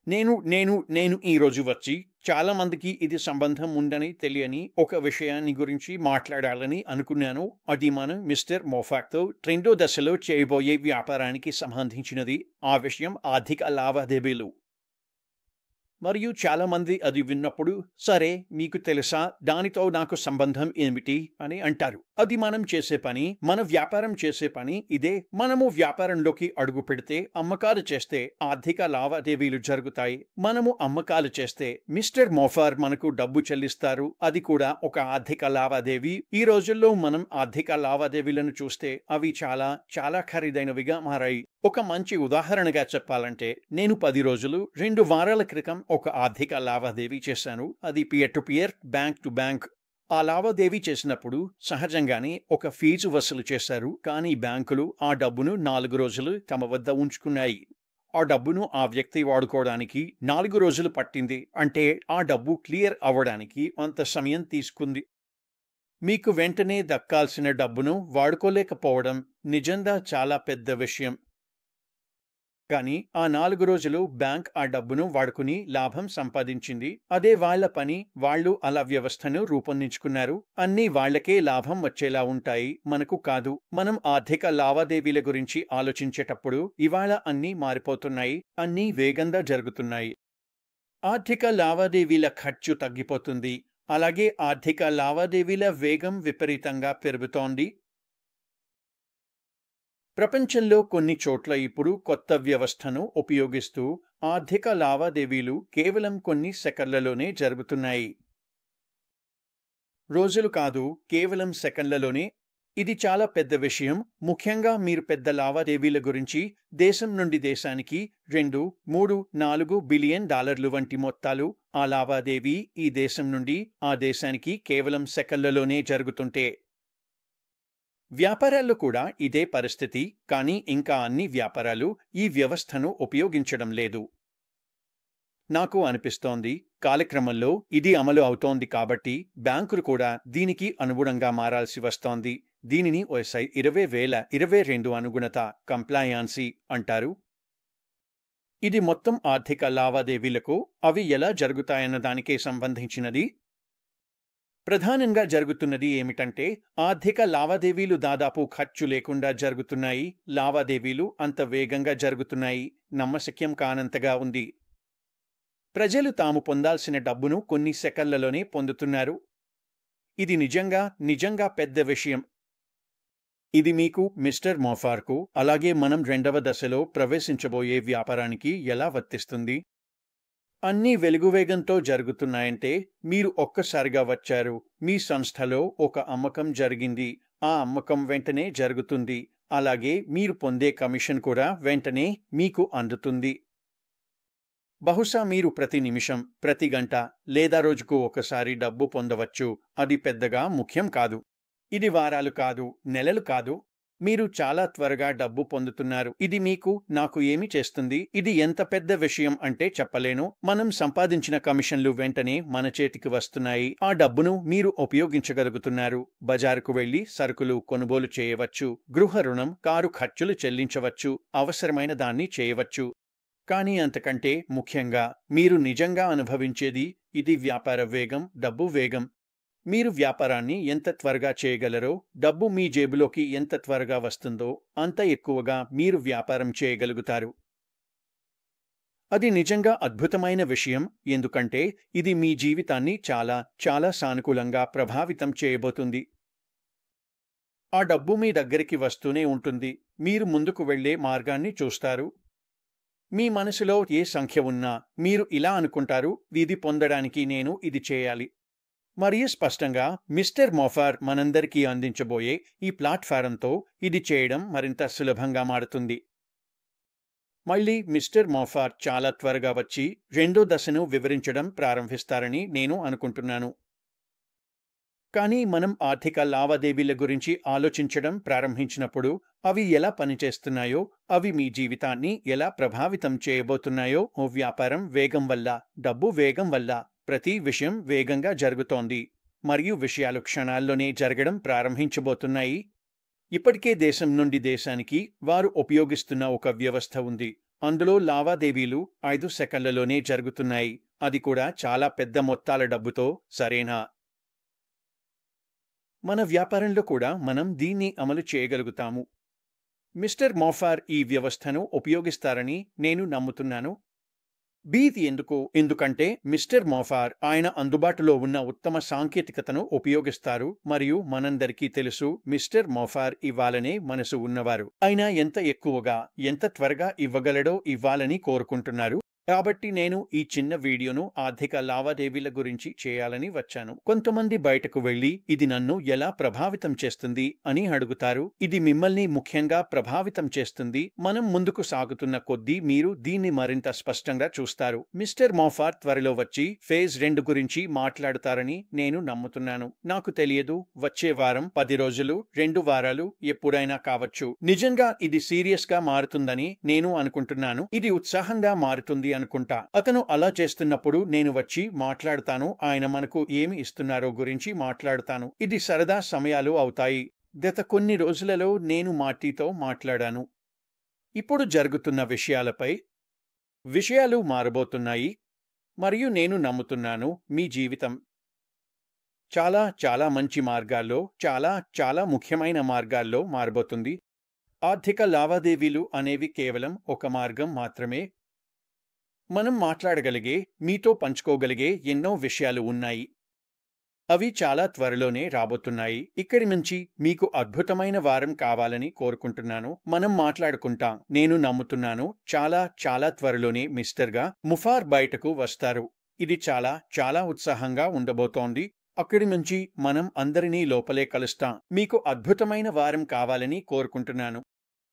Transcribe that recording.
నేను ఈరోజు వచ్చి చాలా మందికి ఇది సంబంధం ఉందని తెలియని ఒక విషయాన్ని గురించి మాట్లాడాలని అనుకున్నాను. అది మనం మిస్టర్ మొఫాక్‌తో రెండో దశలో చేయబోయే వ్యాపారానికి సంబంధించినది. ఆ విషయం ఆర్థిక లావాదేవీలు. మరియు చాలామంది అది విన్నప్పుడు, సరే మీకు తెలుసా దానితో నాకు సంబంధం ఏమిటి అని అంటారు. అది మనం చేసే పని, మన వ్యాపారం చేసే పని ఇదే. మనము వ్యాపారంలోకి అడుగు పెడితే, అమ్మకాలు చేస్తే ఆర్థిక లావాదేవీలు జరుగుతాయి. మనము అమ్మకాలు చేస్తే మిస్టర్ మోఫార్ మనకు డబ్బు చెల్లిస్తారు. అది కూడా ఒక ఆర్థిక లావాదేవీ. ఈ రోజుల్లో మనం ఆర్థిక లావాదేవీలను చూస్తే అవి చాలా చాలా ఖరీదైనవిగా మారాయి. ఒక మంచి ఉదాహరణగా చెప్పాలంటే, నేను 10 రోజులు 2 వారాల క్రితం ఒక ఆర్థిక లావాదేవీ చేశాను. అది peer to peer, bank to bank. ఆ లావాదేవీ చేసినప్పుడు సహజంగానే ఒక ఫీజు వసూలు చేశారు. కానీ బ్యాంకులు ఆ డబ్బును 4 రోజులు తమ వద్ద ఉంచుకున్నాయి. ఆ డబ్బును ఆ వ్యక్తి వాడుకోవడానికి 4 రోజులు పట్టింది. అంటే ఆ డబ్బు క్లియర్ అవ్వడానికి అంత సమయం తీసుకుంది. మీకు వెంటనే దక్కాల్సిన డబ్బును వాడుకోలేకపోవడం నిజంగా చాలా పెద్ద విషయం. కానీ ఆ 4 రోజులు బ్యాంక్ ఆ డబ్బును వాడుకుని లాభం సంపాదించింది. అదే వాళ్ల పని. వాళ్ళు అలా వ్యవస్థను రూపొందించుకున్నారు. అన్నీ వాళ్లకే లాభం వచ్చేలా ఉంటాయి, మనకు కాదు. మనం ఆర్థిక లావాదేవీల గురించి ఆలోచించేటప్పుడు ఇవాళ అన్నీ మారిపోతున్నాయి. అన్నీ వేగంగా జరుగుతున్నాయి. ఆర్థిక లావాదేవీల ఖర్చు తగ్గిపోతుంది. అలాగే ఆర్థిక లావాదేవీల వేగం విపరీతంగా పెరుగుతోంది. ప్రపంచంలో కొన్ని చోట్ల ఇప్పుడు కొత్త వ్యవస్థను ఉపయోగిస్తూ ఆర్థిక లావాదేవీలు కేవలం కొన్ని సెకన్లలోనే జరుగుతున్నాయి. రోజులు కాదు, కేవలం సెకన్లలోనే. ఇది చాలా పెద్ద విషయం. ముఖ్యంగా మీరు పెద్ద లావాదేవీల గురించి, దేశం నుండి దేశానికి 2, 3, 4 బిలియన్ డాలర్లు వంటి మొత్తాలు. ఆ లావాదేవీ ఈ దేశం నుండి ఆ దేశానికి కేవలం సెకన్లలోనే జరుగుతుంటే, వ్యాపారాల్లో కూడా ఇదే పరిస్థితి. కానీ ఇంకా అన్ని వ్యాపారాలు ఈ వ్యవస్థను ఉపయోగించడం లేదు. నాకు అనిపిస్తోంది కాలక్రమంలో ఇది అమలు అవుతోంది కాబట్టి బ్యాంకులు కూడా దీనికి అనుగుణంగా మారాల్సి వస్తోంది. దీనిని OSI 2022 అనుగుణత కంప్లయాన్సీ అంటారు. ఇది మొత్తం ఆర్థిక లావాదేవీలకు అవి ఎలా జరుగుతాయన్న దానికే సంబంధించినది. ప్రధానంగా జరుగుతున్నది ఏమిటంటే, ఆర్థిక లావాదేవీలు దాదాపు ఖర్చు లేకుండా జరుగుతున్నాయి. లావాదేవీలు అంత వేగంగా జరుగుతున్నాయి, నమ్మశక్యం కానంతగా ఉంది. ప్రజలు తాము పొందాల్సిన డబ్బును కొన్ని సెకన్లలోనే పొందుతున్నారు. ఇది నిజంగా పెద్ద విషయం. ఇది మీకు, మిస్టర్ మోఫార్కు, అలాగే మనం రెండవ దశలో ప్రవేశించబోయే వ్యాపారానికి ఎలా వర్తిస్తుంది? అన్నీ వెలుగువేగంతో జరుగుతున్నాయంటే, మీరు ఒక్కసారిగా వచ్చారు. మీ సంస్థలో ఒక అమ్మకం జరిగింది. ఆ అమ్మకం వెంటనే జరుగుతుంది. అలాగే మీరు పొందే కమిషన్ కూడా వెంటనే మీకు అందుతుంది. బహుశా మీరు ప్రతి నిమిషం, ప్రతి గంట లేదా రోజుకు ఒకసారి డబ్బు పొందవచ్చు. అది పెద్దగా ముఖ్యం కాదు. ఇది వారాలు కాదు, నెలలు కాదు. మీరు చాలా త్వరగా డబ్బు పొందుతున్నారు. ఇది మీకు, నాకు ఏమి చేస్తుంది? ఇది ఎంత పెద్ద విషయం అంటే చెప్పలేను. మనం సంపాదించిన కమిషన్లు వెంటనే మన చేతికి వస్తున్నాయి. ఆ డబ్బును మీరు ఉపయోగించగలుగుతున్నారు. బజారుకు వెళ్లి సరుకులు కొనుగోలు చేయవచ్చు. గృహ రుణం, కారు ఖర్చులు చెల్లించవచ్చు. అవసరమైన దాన్ని చేయవచ్చు. కానీ అంతకంటే ముఖ్యంగా మీరు నిజంగా అనుభవించేది ఇది వ్యాపార వేగం, డబ్బు వేగం. మీరు వ్యాపారాన్ని ఎంత త్వరగా చేయగలరో, డబ్బు మీ జేబులోకి ఎంత త్వరగా వస్తుందో అంత ఎక్కువగా మీరు వ్యాపారం చేయగలుగుతారు. అది నిజంగా అద్భుతమైన విషయం. ఎందుకంటే ఇది మీ జీవితాన్ని చాలా సానుకూలంగా ప్రభావితం చేయబోతుంది. ఆ డబ్బు మీ దగ్గరికి వస్తూనే ఉంటుంది. మీరు ముందుకు వెళ్లే మార్గాన్ని చూస్తారు. మీ మనసులో ఏ సంఖ్య ఉన్నా మీరు ఇలా అనుకుంటారు, ఇది పొందడానికి నేను ఇది చేయాలి. మరియు స్పష్టంగా మిస్టర్ మోఫార్ మనందరికీ అందించబోయే ఈ ప్లాట్ఫారంతో ఇది చేయడం మరింత సులభంగా మారుతుంది. మళ్ళీ మిస్టర్ మోఫార్ చాలా త్వరగా వచ్చి రెండో దశను వివరించడం ప్రారంభిస్తారని నేను అనుకుంటున్నాను. కానీ మనం ఆర్థిక లావాదేవీల గురించి ఆలోచించడం ప్రారంభించినప్పుడు అవి ఎలా పనిచేస్తున్నాయో, అవి మీ జీవితాన్ని ఎలా ప్రభావితం చేయబోతున్నాయో, ఓ వ్యాపారం వేగం వల్ల, డబ్బు వేగం వల్ల ప్రతి విషయం వేగంగా జరుగుతోంది. మరియు విషయాలు క్షణాల్లోనే జరగడం ప్రారంభించబోతున్నాయి. ఇప్పటికే దేశం నుండి దేశానికి వారు ఉపయోగిస్తున్న ఒక వ్యవస్థ ఉంది. అందులో లావాదేవీలు 5 సెకన్లలోనే జరుగుతున్నాయి, అది కూడా చాలా పెద్ద మొత్తాల డబ్బుతో, సరేనా? మన వ్యాపారంలో కూడా మనం దీన్ని అమలు చేయగలుగుతాము. మిస్టర్ మోఫార్ ఈ వ్యవస్థను ఉపయోగిస్తారని నేను నమ్ముతున్నాను. ఎందుకంటే మిస్టర్ మోఫార్ ఆయన అందుబాటులో ఉన్న ఉత్తమ సాంకేతికతను ఉపయోగిస్తారు మరియు మనందరికీ తెలుసు మిస్టర్ మోఫార్ ఇవ్వాలనే మనసు ఉన్నవారు. ఆయన ఎంత ఎక్కువగా, ఎంత త్వరగా ఇవ్వగలడో ఇవ్వాలని కోరుకుంటున్నారు. కాబట్టి నేను ఈ చిన్న వీడియోను ఆర్థిక లావాదేవీల గురించి చేయాలని వచ్చాను. కొంతమంది బయటకు వెళ్లి ఇది నన్ను ఎలా ప్రభావితం చేస్తుంది అని అడుగుతారు. ఇది మిమ్మల్ని ముఖ్యంగా ప్రభావితం చేస్తుంది. మనం ముందుకు సాగుతున్న కొద్దీ మీరు దీన్ని మరింత స్పష్టంగా చూస్తారు. మిస్టర్ మోఫార్ త్వరలో వచ్చి ఫేజ్ 2 గురించి మాట్లాడుతారని నేను నమ్ముతున్నాను. నాకు తెలియదు, వచ్చే వారం, 10 రోజులు, 2 వారాలు, ఎప్పుడైనా కావచ్చు. నిజంగా ఇది సీరియస్ గా మారుతుందని నేను అనుకుంటున్నాను. ఇది ఉత్సాహంగా మారుతుంది అనుకుంటా. అతను అలా చేస్తున్నప్పుడు నేను వచ్చి మాట్లాడతాను. ఆయన మనకు ఏమి ఇస్తున్నారో గురించి మాట్లాడతాను. ఇది సరదా సమయాలు అవుతాయి. గత కొన్ని రోజులలో నేను మార్టీతో మాట్లాడాను. ఇప్పుడు జరుగుతున్న విషయాలు మారబోతున్నాయి మరియు నేను నమ్ముతున్నాను మీ జీవితం చాలా చాలా మంచి మార్గాల్లో, చాలా ముఖ్యమైన మార్గాల్లో మారబోతుంది. ఆర్థిక లావాదేవీలు అనేవి కేవలం ఒక మార్గం మాత్రమే. మనం మాట్లాడగలిగే, మీతో పంచుకోగలిగే ఎన్నో విషయాలు ఉన్నాయి. అవి చాలా త్వరలోనే రాబోతున్నాయి. ఇక్కడి నుంచి మీకు అద్భుతమైన వారం కావాలని కోరుకుంటున్నాను. మనం మాట్లాడుకుంటాం. నేను నమ్ముతున్నాను చాలా త్వరలోనే మిస్టర్ మోఫార్ బయటకు వస్తారు. ఇది చాలా ఉత్సాహంగా ఉండబోతోంది. అక్కడి నుంచి మనం అందరినీ లోపలే కలుస్తాం. మీకు అద్భుతమైన వారం కావాలని కోరుకుంటున్నాను.